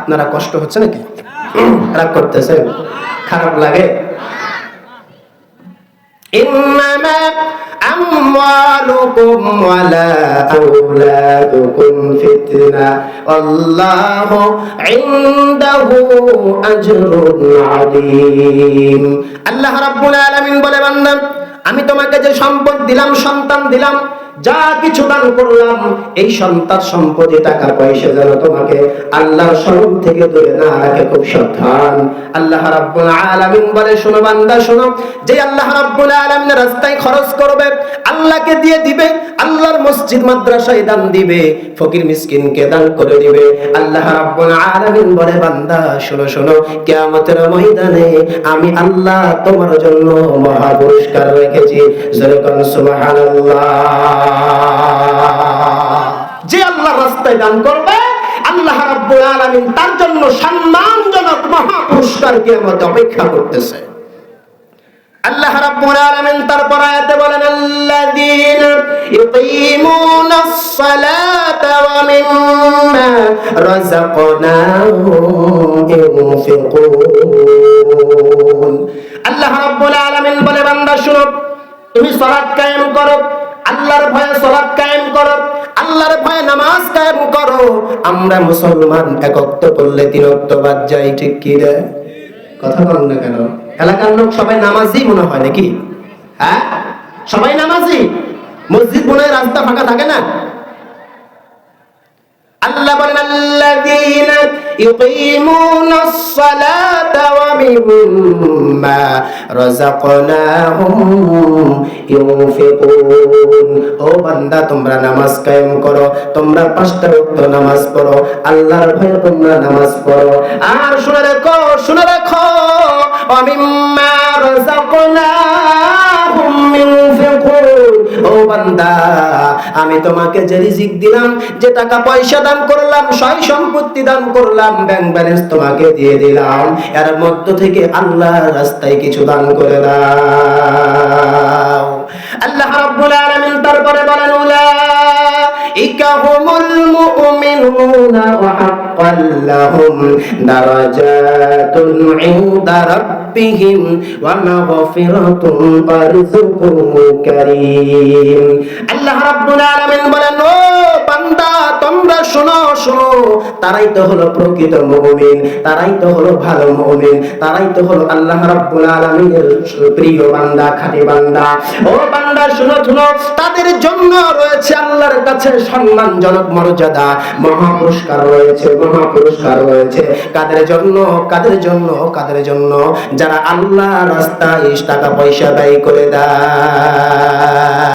আপনারা কষ্ট হচ্ছে নাকি? রাগ করতেছেন? খারাপ লাগে? ইন্নামা আমওয়ালুকুম ওয়ালা আওলাদুকুম ফিতনা আল্লাহু ইনদাহু আজরুন আযীম। আল্লাহ রাব্বুল আলামিন বলে, বান্দা আমি তোমাকে যে সম্পদ দিলাম, সন্তান দিলাম, যা কিছু দান করলাম, এই সন্তান সম্পত্তি টাকা পয়সা যেন তোমাকে আল্লাহর স্মরণ থেকে দূরে না রাখে, খুব সাবধান। আল্লাহ রাব্বুল আলামিন বলে, শোনো বান্দা শোনো, যে আল্লাহ রাব্বুল আলামিনের রাস্তায় খরচ করবে, আল্লাহকে দিয়ে দিবে, আল্লাহর মসজিদ মাদ্রাসায় দান দিবে, ফকির মিসকিনকে দান করে দিবে, আল্লাহ রাব্বুল আলামিন বলে, বান্দা শোনো শোনো, কিয়ামতের ময়দানে আমি আল্লাহ তোমার জন্য মহা পুরস্কার রেখেছি। যেরকম সুবহানাল্লাহ। যে আল্লাহর রাস্তায় দান করবে, আল্লাহ রাব্বুল আলামিন তার জন্য সম্মানজনক মহা পুরস্কার কিয়ামতে অপেক্ষা করতেছে। আল্লাহ রাব্বুল আলামিন তারপর আয়াতে বলেন, আল্লাযীনা ইউকিমুনাস সালাতা ওয়া মিম্মা রাযাকনাহুম ইউনফিকুন। আল্লাহ রাব্বুল আলামিন বলে, বান্দা শুনো, তুমি সালাত কায়েম করো, আল্লাহর ভয়ে সালাত কায়েম করো, আল্লাহর ভয়ে নামাজ কায়েম করো। আমরা মুসলমান এক ওয়াক্ত পড়লে 3 ওয়াক্ত বাদ যাই, ঠিক কি রে? কথা বল না কেন? এলাকার লোক সবাই নামাজি মনে হয় নাকি? হ্যাঁ, সবাই নামাজি। মসজিদ মনে হয় রাস্তা ফাঁকা থাকে না। আল্লাহ বলেন, আল্লাযীনা ইউকিমুনাস সালাতা ওয়া মিম্মা রাযাকনাহুম ইউনফিকুন। ও বান্দা, তোমরা নামাজ কায়েম করো, তোমরা 5টা ওয়াক্ত নামাজ পড়ো, আল্লাহর ভয়ে তোমরা নামাজ পড়ো। আর শুনে রাখো, শুনে রাখো, ওয়া মিম্মা রাযাকনাহুম ইউনফিকুন। ও বান্দা, আমি তোমাকে যে রিজিক দিলাম, যে টাকা পয়সা দান করলাম, সয় সম্পত্তি দান করলাম, ব্যাংক ব্যালেন্স তোমাকে দিয়ে দিলাম, এর মধ্য থেকে আল্লাহর রাস্তায় কিছু দান করে দাও। আল্লাহ রাব্বুল আলামিন তারপরে বলেন, উলাইকা হুমুল মুমিনুনা ওয়া হাক্কাল লাহুম দারাজাতুন ইনদা রাব্বিহিম ওয়া মাগফিরাতুন ওয়া রিজকুন কারীম। আল্লাহ রাব্বুল আলামিন বলেন, ও বান্দা, তোমরা শোনো শোনো, তারাই তো হলো প্রকৃত মুমিন, তারাই তো হলো ভালো মুমিন, তারাই তো হলো আল্লাহ রাব্বুল আলামিনের প্রিয় বান্দা, খাঁটি বান্দা। ও বান্দা শোনো শোনো, তাদের জন্য রয়েছে আল্লাহর কাছে সম্মানজনক মর্যাদা, মহা পুরস্কার রয়েছে, মহা পুরস্কার রয়েছে। কাদের জন্য? কাদের জন্য? কাদের জন্য? যারা আল্লাহর রাস্তায় টাকা পয়সা ব্যয় করে দেয়।